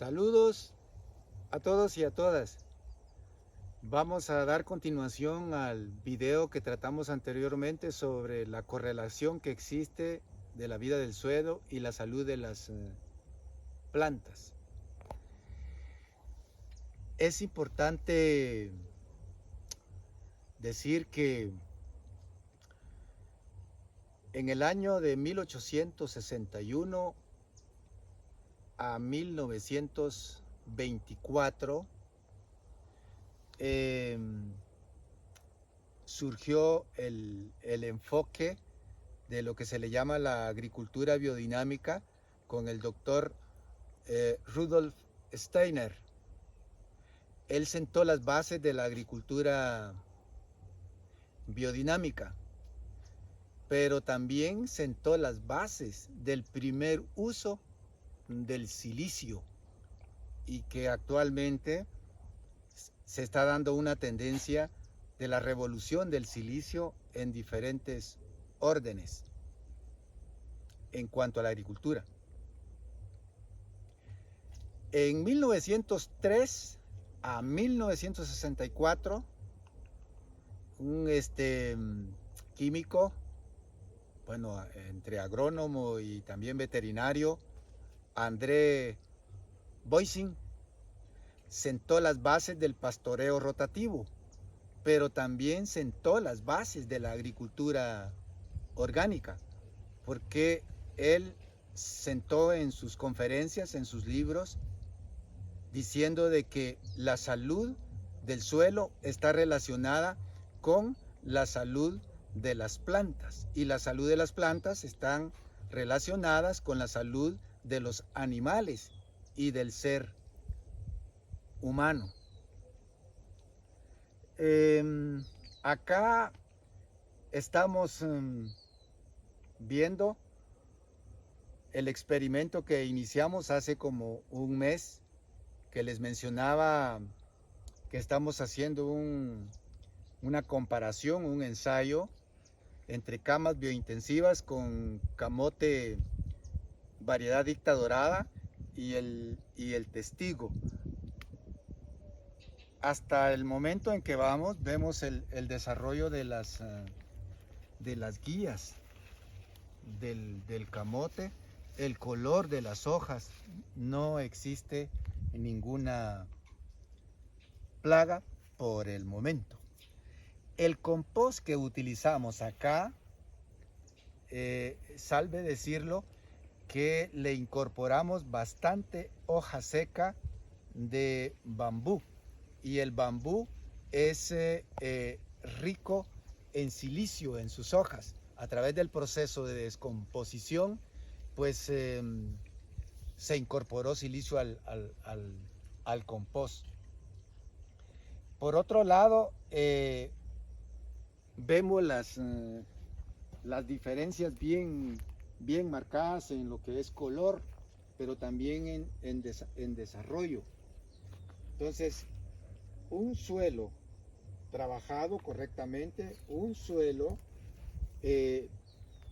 Saludos a todos y a todas. Vamos a dar continuación al video que tratamos anteriormente sobre la correlación que existe de la vida del suelo y la salud de las plantas. Es importante decir que en el año de 1861 a 1924 surgió el enfoque de lo que se le llama la agricultura biodinámica con el doctor Rudolf Steiner. Él sentó las bases de la agricultura biodinámica, pero también sentó las bases del primer uso del silicio, y que actualmente se está dando una tendencia de la revolución del silicio en diferentes órdenes en cuanto a la agricultura. En 1903 a 1964, un químico, bueno, entre agrónomo y también veterinario, André Voisin, sentó las bases del pastoreo rotativo, pero también sentó las bases de la agricultura orgánica, porque él sentó en sus conferencias, en sus libros, diciendo de que la salud del suelo está relacionada con la salud de las plantas, y la salud de las plantas están relacionadas con la salud de los animales y del ser humano. Acá estamos viendo el experimento que iniciamos hace como un mes, que les mencionaba que estamos haciendo una comparación, un ensayo entre camas biointensivas con camote variedad dicta dorada y el testigo. Hasta el momento en que vemos el desarrollo de las guías del camote, el color de las hojas. No existe ninguna plaga por el momento. El compost que utilizamos acá, salve decirlo, que le incorporamos bastante hoja seca de bambú, y el bambú es rico en silicio en sus hojas. A través del proceso de descomposición, pues se incorporó silicio al compost. Por otro lado, vemos las diferencias bien marcadas en lo que es color, pero también en desarrollo. Entonces, un suelo trabajado correctamente, un suelo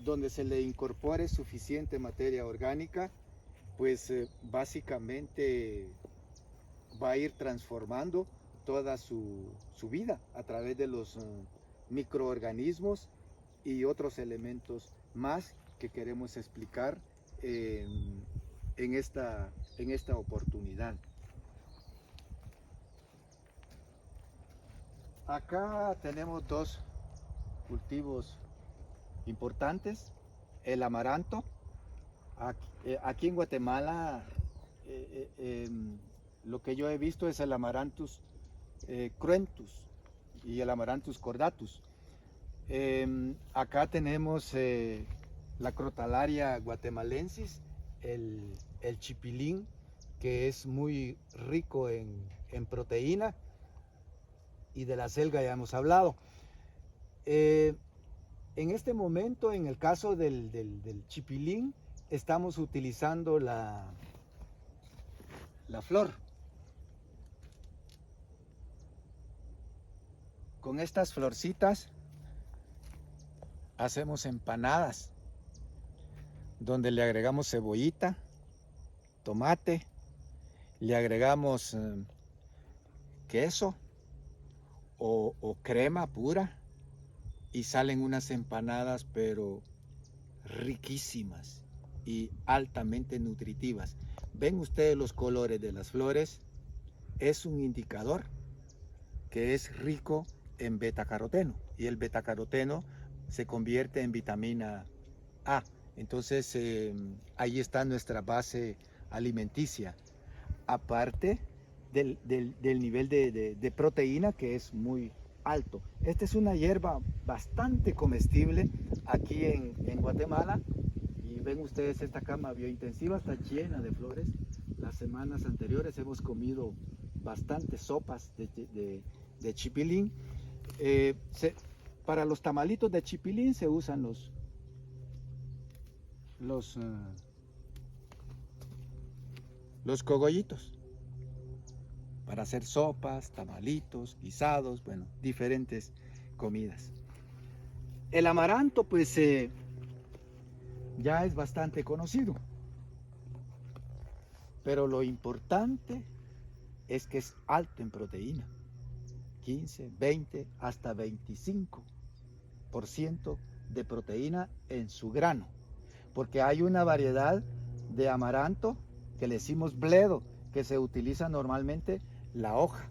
donde se le incorpore suficiente materia orgánica, pues básicamente va a ir transformando toda su vida a través de los microorganismos y otros elementos más que queremos explicar en esta oportunidad. Acá tenemos dos cultivos importantes: el amaranto. Aquí en Guatemala lo que yo he visto es el Amaranthus cruentus y el Amaranthus cordatus. Acá tenemos la Crotalaria guatemalensis, el chipilín, que es muy rico en proteína, y de la selga ya hemos hablado. En este momento, en el caso del chipilín, estamos utilizando la flor. Con estas florcitas hacemos empanadas, donde le agregamos cebollita, tomate, le agregamos queso o crema pura y salen unas empanadas pero riquísimas y altamente nutritivas. ¿Ven ustedes los colores de las flores? Es un indicador que es rico en betacaroteno y el betacaroteno se convierte en vitamina A. Entonces ahí está nuestra base alimenticia, aparte del nivel de proteína que es muy alto. Esta es una hierba bastante comestible aquí en Guatemala. Y ven ustedes, esta cama biointensiva está llena de flores. Las semanas anteriores hemos comido bastantes sopas de chipilín. Para los tamalitos de chipilín se usan los cogollitos para hacer sopas, tamalitos, guisados, bueno, diferentes comidas. El amaranto pues ya es bastante conocido, pero lo importante es que es alto en proteína, 15, 20, hasta 25% de proteína en su grano, porque hay una variedad de amaranto que le decimos bledo, que se utiliza normalmente la hoja,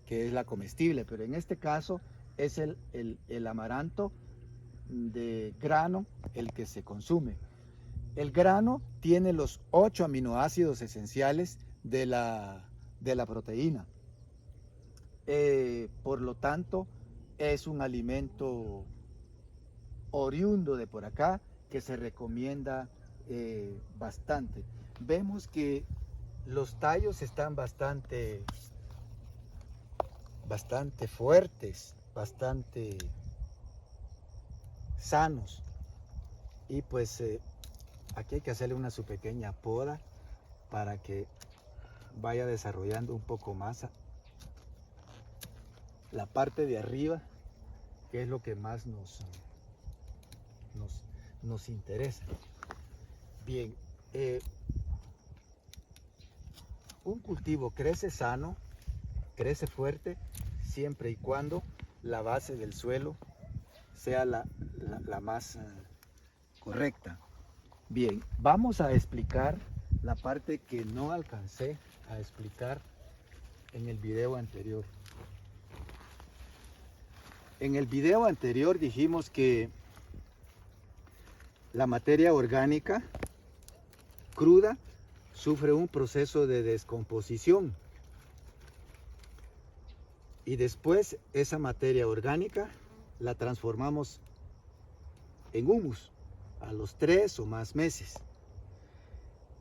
que es la comestible, pero en este caso es el amaranto de grano el que se consume. El grano tiene los 8 aminoácidos esenciales de la proteína. Por lo tanto, es un alimento oriundo de por acá que se recomienda bastante. Vemos que los tallos están bastante fuertes, bastante sanos, y pues aquí hay que hacerle su pequeña poda para que vaya desarrollando un poco más la parte de arriba, que es lo que más nos interesa. Bien, un cultivo crece sano, crece fuerte, siempre y cuando la base del suelo sea la más correcta. Bien, vamos a explicar la parte que no alcancé a explicar en el video anterior. En el video anterior dijimos que la materia orgánica cruda sufre un proceso de descomposición y después esa materia orgánica la transformamos en humus a los 3 o más meses,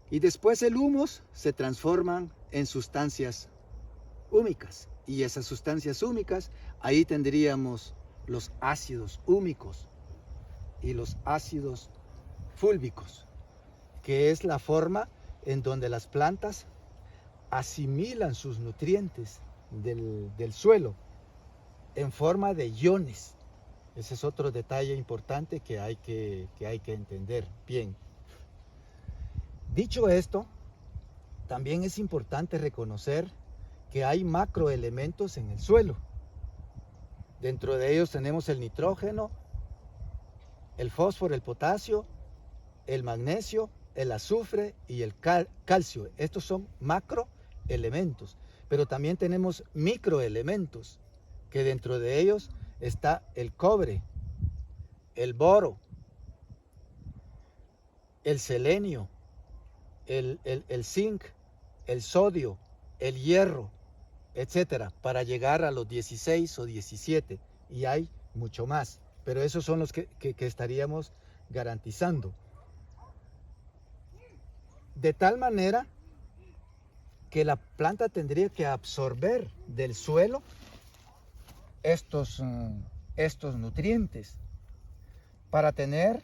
y después el humus se transforman en sustancias húmicas, y esas sustancias húmicas, ahí tendríamos los ácidos húmicos y los ácidos fúlvicos, que es la forma en donde las plantas asimilan sus nutrientes del suelo en forma de iones. Ese es otro detalle importante que hay que entender bien. Dicho esto, también es importante reconocer que hay macroelementos en el suelo. Dentro de ellos tenemos el nitrógeno, el fósforo, el potasio, el magnesio, el azufre y el calcio. Estos son macroelementos, pero también tenemos microelementos, que dentro de ellos está el cobre, el boro, el selenio, el zinc, el sodio, el hierro, etcétera, para llegar a los 16 o 17, y hay mucho más, pero esos son los que estaríamos garantizando. De tal manera que la planta tendría que absorber del suelo estos nutrientes para tener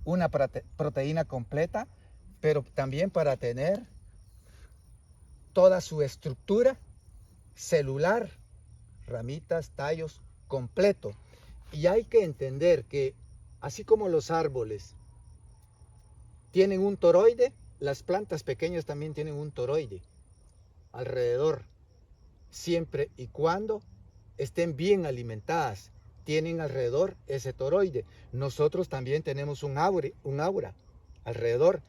una proteína completa, pero también para tener toda su estructura celular, ramitas, tallos, completo. Y hay que entender que así como los árboles tienen un toroide, las plantas pequeñas también tienen un toroide. alrededor, siempre y cuando estén bien alimentadas, tienen alrededor ese toroide. Nosotros también tenemos un aura alrededor,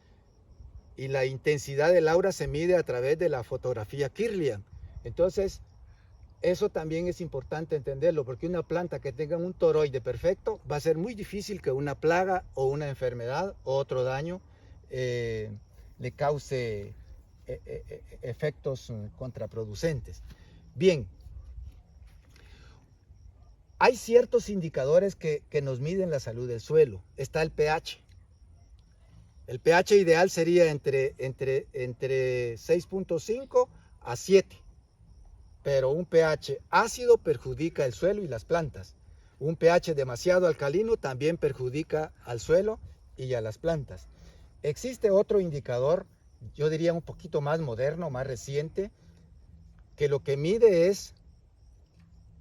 y la intensidad del aura se mide a través de la fotografía Kirlian. Entonces, eso también es importante entenderlo, porque una planta que tenga un toroide perfecto va a ser muy difícil que una plaga o una enfermedad o otro daño le cause efectos contraproducentes. Bien, hay ciertos indicadores que nos miden la salud del suelo. Está el pH. El pH ideal sería entre 6.5 a 7. Pero un pH ácido perjudica el suelo y las plantas. Un pH demasiado alcalino también perjudica al suelo y a las plantas. Existe otro indicador, yo diría un poquito más moderno, más reciente, que lo que mide es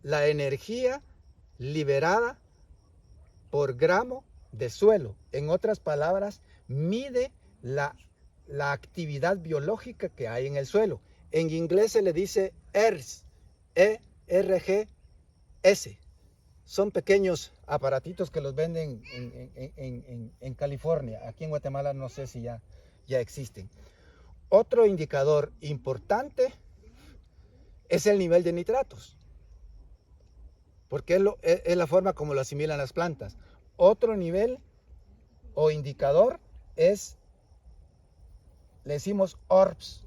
la energía liberada por gramo de suelo. En otras palabras, mide la actividad biológica que hay en el suelo. En inglés se le dice ERGS, E-R-G-S. Son pequeños aparatitos que los venden en California. Aquí en Guatemala no sé si ya existen. Otro indicador importante es el nivel de nitratos, porque es la forma como lo asimilan las plantas. Otro nivel o indicador es, le decimos ORPS,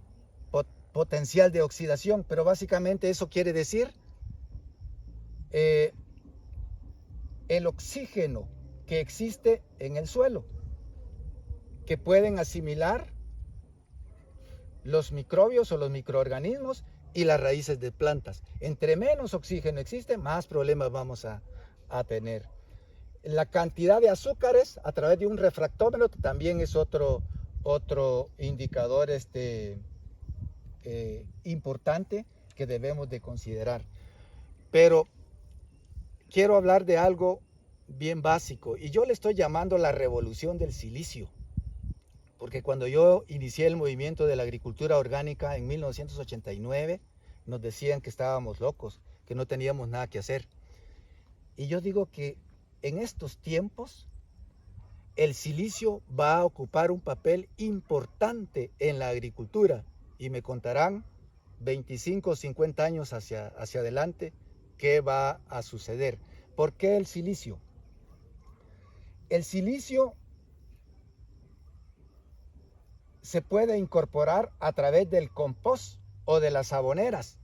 potencial de oxidación, pero básicamente eso quiere decir el oxígeno que existe en el suelo, que pueden asimilar los microbios o los microorganismos y las raíces de plantas. Entre menos oxígeno existe, más problemas vamos a tener. La cantidad de azúcares a través de un refractómetro también es otro indicador importante que debemos de considerar. Pero quiero hablar de algo bien básico, y yo le estoy llamando la revolución del silicio, porque cuando yo inicié el movimiento de la agricultura orgánica en 1989, nos decían que estábamos locos, que no teníamos nada que hacer. Y yo digo que en estos tiempos el silicio va a ocupar un papel importante en la agricultura, y me contarán 25 o 50 años hacia adelante qué va a suceder. ¿Por qué el silicio? El silicio se puede incorporar a través del compost o de las aboneras,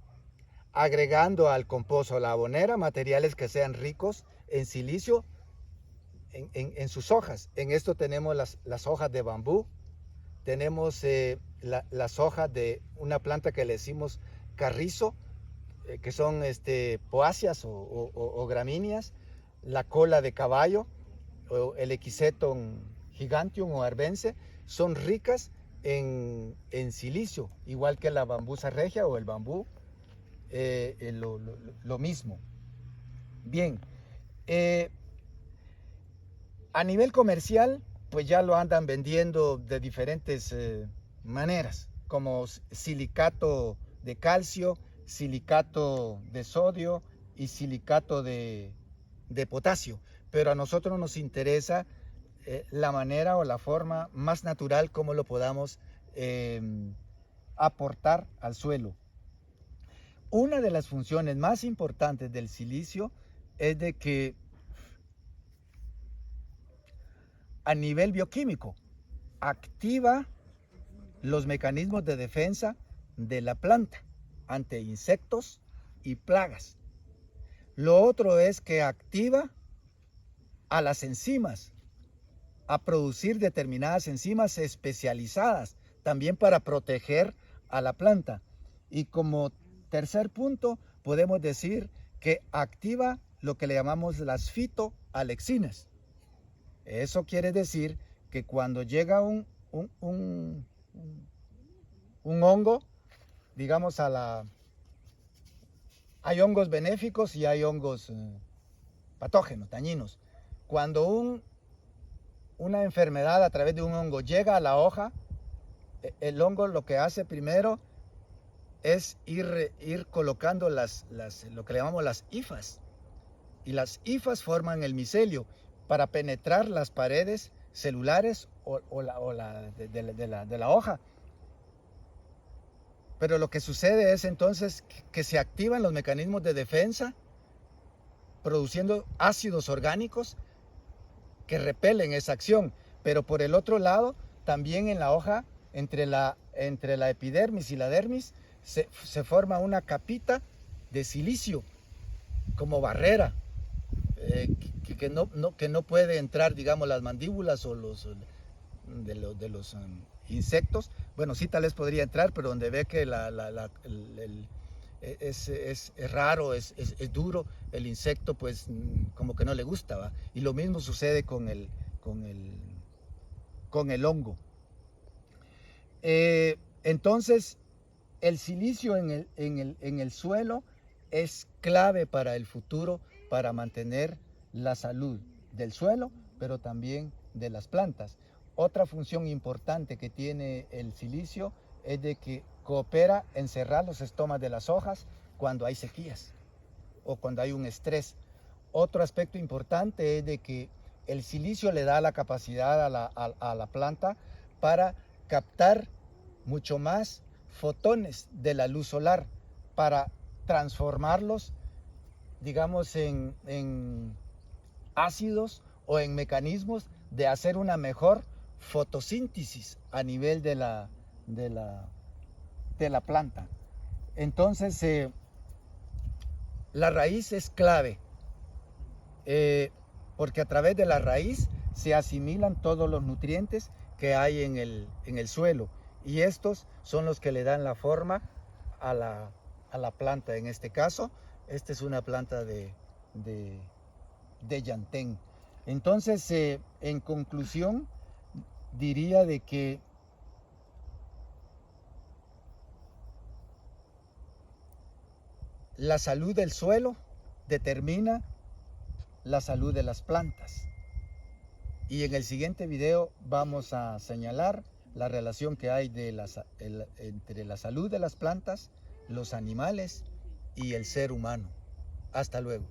agregando al compost o la abonera materiales que sean ricos en silicio en sus hojas. En esto tenemos las hojas de bambú, tenemos las hojas de una planta que le decimos carrizo, que son poáceas o gramíneas, la cola de caballo, o el Equiseton giganteum o arbense, son ricas en silicio, igual que la bambusa regia o el bambú, lo mismo. Bien, a nivel comercial, pues ya lo andan vendiendo de diferentes maneras, como silicato de calcio, silicato de sodio y silicato de potasio. Pero a nosotros nos interesa la manera o la forma más natural como lo podamos aportar al suelo. Una de las funciones más importantes del silicio es de que a nivel bioquímico activa los mecanismos de defensa de la planta ante insectos y plagas. Lo otro es que activa a las enzimas a producir determinadas enzimas especializadas también para proteger a la planta. Y como tercer punto, podemos decir que activa lo que le llamamos las fitoalexinas. Eso quiere decir que cuando llega un hongo, digamos hay hongos benéficos y hay hongos patógenos, dañinos. Cuando una enfermedad a través de un hongo llega a la hoja, el hongo lo que hace primero es ir colocando lo que le llamamos las hifas. Y las hifas forman el micelio para penetrar las paredes celulares de la hoja. Pero lo que sucede es entonces que se activan los mecanismos de defensa, produciendo ácidos orgánicos que repelen esa acción. Pero por el otro lado, también en la hoja, entre la epidermis y la dermis, se forma una capita de silicio como barrera, que no puede entrar, digamos, las mandíbulas o los insectos. Bueno, sí, tal vez podría entrar, pero donde ve que es raro, es duro, el insecto pues como que no le gusta, ¿va? Y lo mismo sucede con el hongo. Entonces, el silicio en el suelo es clave para el futuro, para mantener la salud del suelo, pero también de las plantas. Otra función importante que tiene el silicio es de que coopera en cerrar los estomas de las hojas cuando hay sequías o cuando hay un estrés. Otro aspecto importante es de que el silicio le da la capacidad a la planta para captar mucho más fotones de la luz solar, para transformarlos, digamos, en ácidos o en mecanismos de hacer una mejor fotosíntesis a nivel de la planta. Entonces, la raíz es clave, porque a través de la raíz se asimilan todos los nutrientes que hay en el suelo, y estos son los que le dan la forma a la planta. En este caso, esta es una planta de llantén. Entonces, en conclusión, diría de que la salud del suelo determina la salud de las plantas. Y en el siguiente video vamos a señalar la relación que hay entre la salud de las plantas, los animales y el ser humano. Hasta luego.